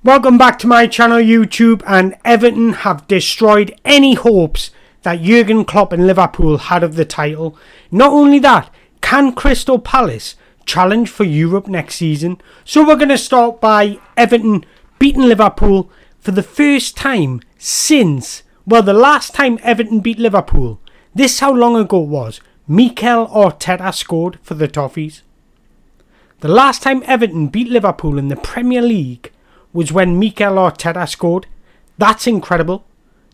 Welcome back to my channel YouTube, and Everton have destroyed any hopes that Jurgen Klopp and Liverpool had of the title. Not only that, can Crystal Palace challenge for Europe next season? So we're going to start by Everton beating Liverpool for the first time since, well, the last time Everton beat Liverpool. This is how long ago it was. Mikel Arteta scored for the Toffees. The last time Everton beat Liverpool in the Premier League was when Mikel Arteta scored. That's incredible.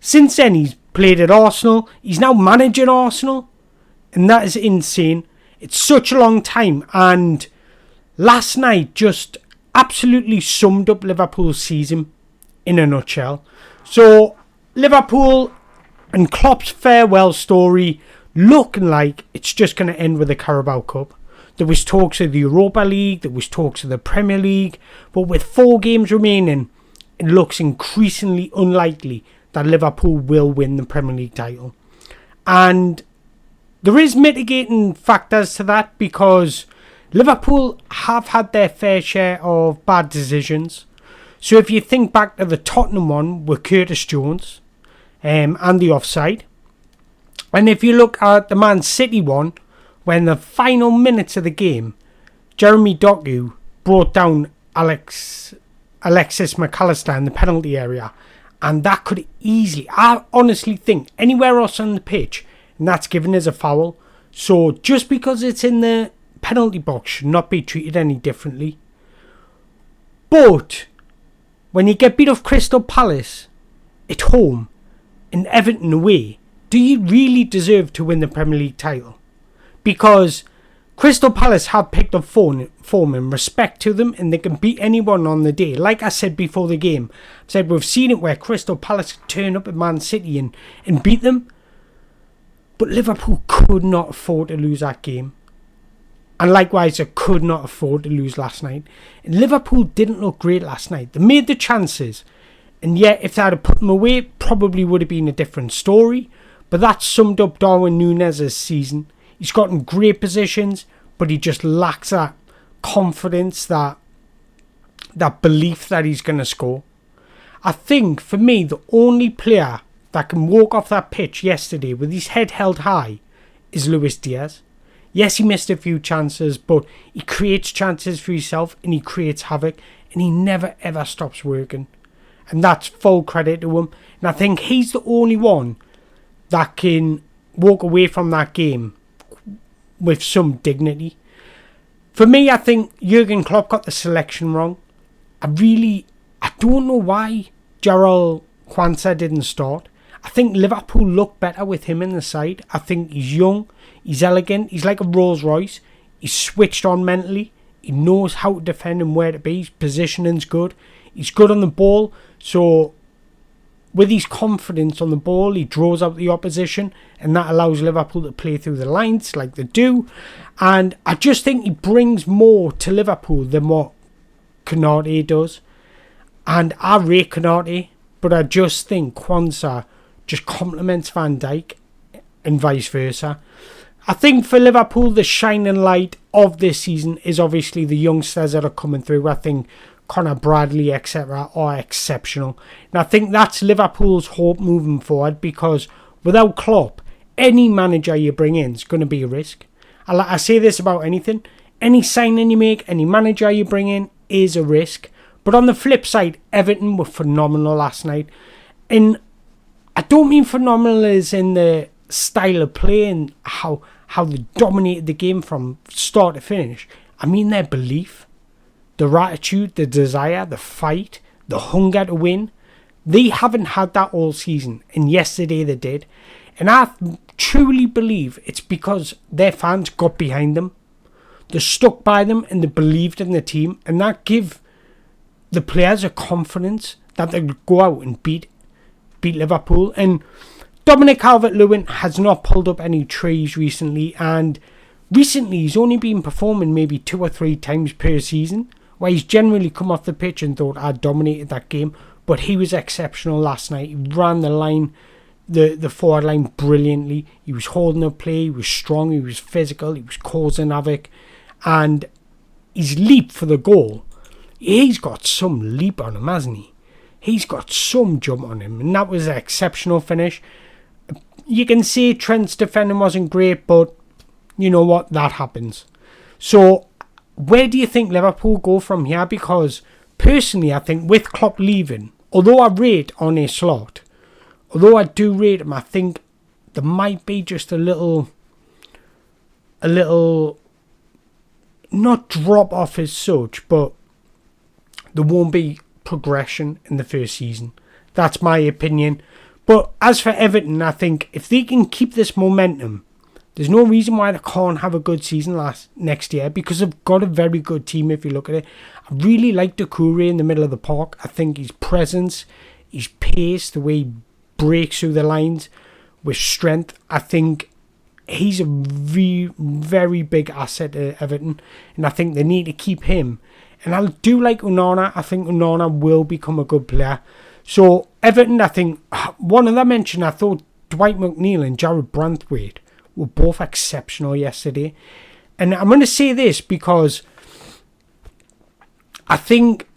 Since then, he's played at Arsenal. He's now managing Arsenal. And that is insane. It's such a long time. And last night just absolutely summed up Liverpool's season in a nutshell. So, Liverpool and Klopp's farewell story looking like it's just going to end with the Carabao Cup. There was talks of the Europa League, there was talks of the Premier League, but with 4 games remaining, it looks increasingly unlikely that Liverpool will win the Premier League title. And there is mitigating factors to that, because Liverpool have had their fair share of bad decisions. So if you think back to the Tottenham one with Curtis Jones and the offside, and if you look at the Man City one, when the final minutes of the game, Jeremy Doku brought down Alexis McAllister in the penalty area, and that could easily, I honestly think, anywhere else on the pitch, and that's given as a foul. So just because it's in the penalty box should not be treated any differently. But when you get beat off Crystal Palace at home and Everton away, do you really deserve to win the Premier League title? Because Crystal Palace have picked up form in respect to them, and they can beat anyone on the day. Like I said before the game, I said we've seen it where Crystal Palace turn up at Man City and beat them. But Liverpool could not afford to lose that game. And likewise, they could not afford to lose last night. And Liverpool didn't look great last night. They made the chances. And yet, if they had put them away, it probably would have been a different story. But that summed up Darwin Núñez's season. He's gotten great positions, but he just lacks that confidence, that belief that he's going to score. I think, for me, the only player that can walk off that pitch yesterday with his head held high is Luis Diaz. Yes, he missed a few chances, but he creates chances for himself and he creates havoc, and he never ever stops working. And that's full credit to him. And I think he's the only one that can walk away from that game with some dignity. For me, I think Jurgen Klopp got the selection wrong. I don't know why Jarell Quansah didn't start. I think Liverpool look better with him in the side. I think he's young, he's elegant, he's like a Rolls Royce. He's switched on mentally. He knows how to defend and where to be. His positioning's good. He's good on the ball. So with his confidence on the ball, he draws out the opposition, and that allows Liverpool to play through the lines like they do. And I just think he brings more to Liverpool than what Konate does. And I rate Konate, but I just think Quansah just complements Van Dijk and vice versa. I think for Liverpool, the shining light of this season is obviously the youngsters that are coming through. I think Connor Bradley, etc. are exceptional. And I think that's Liverpool's hope moving forward, because without Klopp, any manager you bring in is going to be a risk. I say this about anything. Any signing you make, any manager you bring in is a risk. But on the flip side, Everton were phenomenal last night. And I don't mean phenomenal as in the style of play and how they dominated the game from start to finish. I mean their belief. The attitude, the desire, the fight, the hunger to win. They haven't had that all season, and yesterday they did. And I truly believe it's because their fans got behind them. They stuck by them and they believed in the team, and that give the players a confidence that they'll go out and beat Liverpool. And Dominic Calvert-Lewin has not pulled up any trees recently, and recently he's only been performing maybe 2 or 3 times per season, where he's generally come off the pitch and thought, I dominated that game. But he was exceptional last night. He ran the line, the forward line brilliantly. He was holding up play, he was strong, he was physical, he was causing havoc. And his leap for the goal he's got some leap on him, hasn't he? He's got some jump on him, and that was an exceptional finish. You can see Trent's defending wasn't great, but you know what? That happens. So, where do you think Liverpool go from here? Because, personally, I think with Klopp leaving, although I rate Arne Slot, although I do rate him, I think there might be just a little, not drop off as such, but there won't be progression in the first season. That's my opinion. But as for Everton, I think if they can keep this momentum, there's no reason why they can't have a good season next year, because they've got a very good team if you look at it. I really like Doucouré in the middle of the park. I think his presence, his pace, the way he breaks through the lines with strength, I think he's a very big asset to Everton, and I think they need to keep him. And I do like Onana. I think Onana will become a good player. So Everton, I think, one of them mentioned, I thought Dwight McNeil and Jared Branthwaite were both exceptional yesterday. And I'm going to say this because I think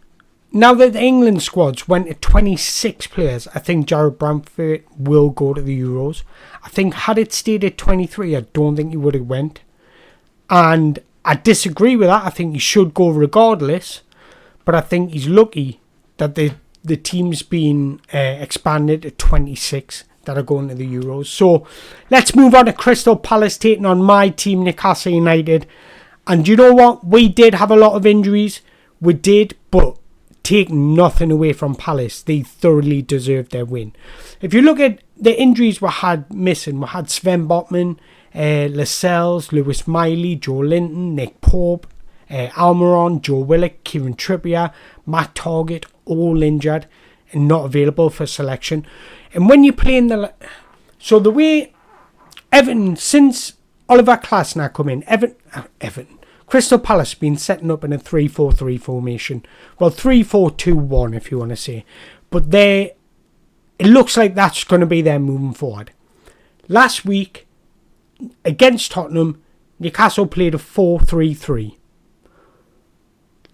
now that the England squads went to 26 players, I think Jared Branthwaite will go to the Euros. I think had it stayed at 23, I don't think he would have went. And I disagree with that. I think he should go regardless. But I think he's lucky that the team's been expanded to 26 that are going to the Euros. So let's move on to Crystal Palace taking on my team, Newcastle United. And you know what? We did have a lot of injuries. We did, but take nothing away from Palace. They thoroughly deserved their win. If you look at the injuries we had missing, we had Sven Botman, Lascelles, Lewis Miley, Joe Linton, Nick Pope, Almiron, Joe Willock, Kieran Trippier, Matt Targett, all injured and not available for selection. And when you play in the way Everton, since Oliver Glasner come in, Everton, Crystal Palace been setting up in a 3-4-3 formation. Well, 3-4-2-1 if you want to say. But it looks like that's going to be there moving forward. Last week, against Tottenham, Newcastle played a 4-3-3.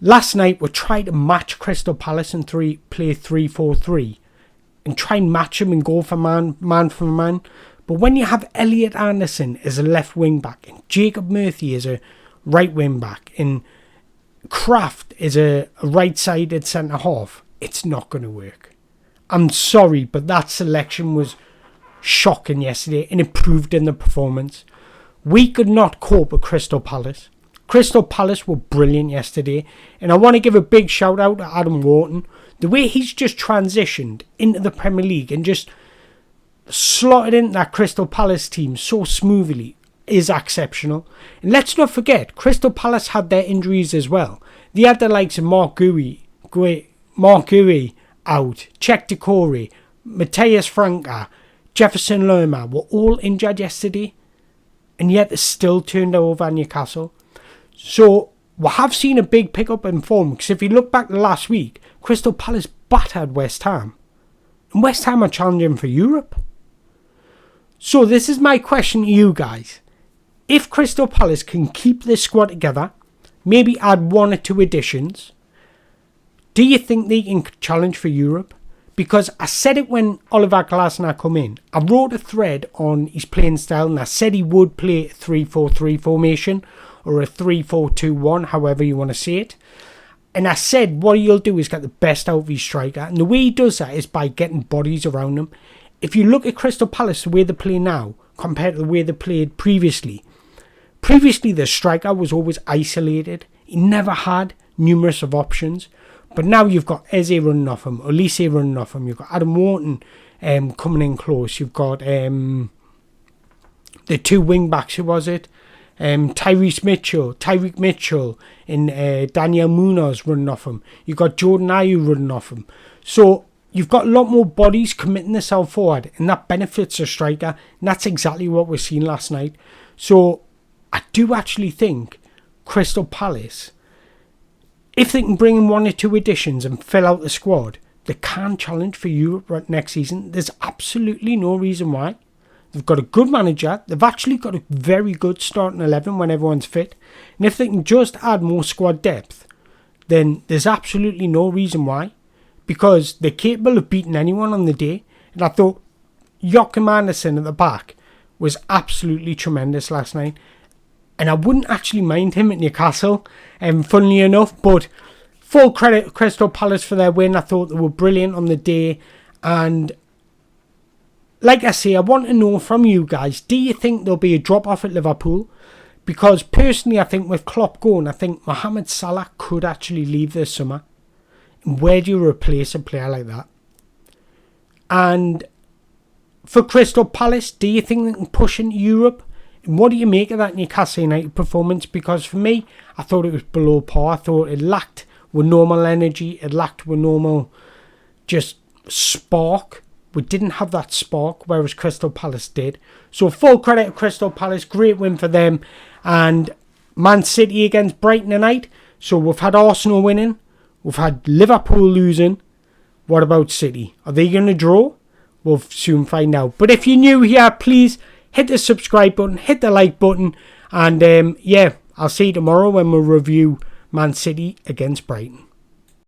Last night, we tried to match Crystal Palace and play 3-4-3 and try and match them and go for man for man. But when you have Elliot Anderson as a left wing back and Jacob Murphy as a right wing back and Kraft is a right-sided centre half, it's not going to work. I'm sorry, but that selection was shocking yesterday and it proved in the performance. We could not cope with Crystal Palace. Crystal Palace were brilliant yesterday, and I want to give a big shout out to Adam Wharton. The way he's just transitioned into the Premier League and just slotted into that Crystal Palace team so smoothly is exceptional. And let's not forget, Crystal Palace had their injuries as well. They had the likes of Mark Gui out, Czech Decore, Matthias Franca, Jefferson Lerma were all injured yesterday, and yet they still turned over Newcastle. So we have seen a big pickup in form, because if you look back to last week, Crystal Palace battered West Ham, and West Ham are challenging for Europe. So this is my question to you guys. If Crystal Palace can keep this squad together, maybe add 1 or 2 additions, do you think they can challenge for Europe? Because I said it when Oliver Glasner come in. I wrote a thread on his playing style, and I said he would play a 3-4-3 formation or a 3-4-2-1, however you want to say it. And I said what he'll do is get the best out of his striker. And the way he does that is by getting bodies around him. If you look at Crystal Palace, the way they play now, compared to the way they played previously the striker was always isolated. He never had numerous of options. But now you've got Eze running off him, Olise running off him, you've got Adam Wharton coming in close, you've got the 2 wing backs, who was it? Tyreek Mitchell and Daniel Munoz running off him. You've got Jordan Ayew running off him. So you've got a lot more bodies committing themselves forward, and that benefits the striker, and that's exactly what we're seeing last night. So I do actually think Crystal Palace, if they can bring in 1 or 2 additions and fill out the squad, they can challenge for Europe next season. There's absolutely no reason why. They've got a good manager. They've actually got a very good starting 11 when everyone's fit. And if they can just add more squad depth, then there's absolutely no reason why, because they're capable of beating anyone on the day. And I thought Joachim Andersen at the back was absolutely tremendous last night. And I wouldn't actually mind him at Newcastle, funnily enough. But full credit to Crystal Palace for their win. I thought they were brilliant on the day. And like I say, I want to know from you guys, do you think there'll be a drop-off at Liverpool? Because personally, I think with Klopp going, I think Mohamed Salah could actually leave this summer. And where do you replace a player like that? And for Crystal Palace, do you think they can push into Europe? And what do you make of that Newcastle United performance? Because for me, I thought it was below par. I thought it lacked with normal energy. It lacked with normal just spark. We didn't have that spark, whereas Crystal Palace did. So full credit to Crystal Palace. Great win for them. And Man City against Brighton tonight. So we've had Arsenal winning. We've had Liverpool losing. What about City? Are they going to draw? We'll soon find out. But if you're new here, please hit the subscribe button, hit the like button. And yeah, I'll see you tomorrow when we'll review Man City against Brighton.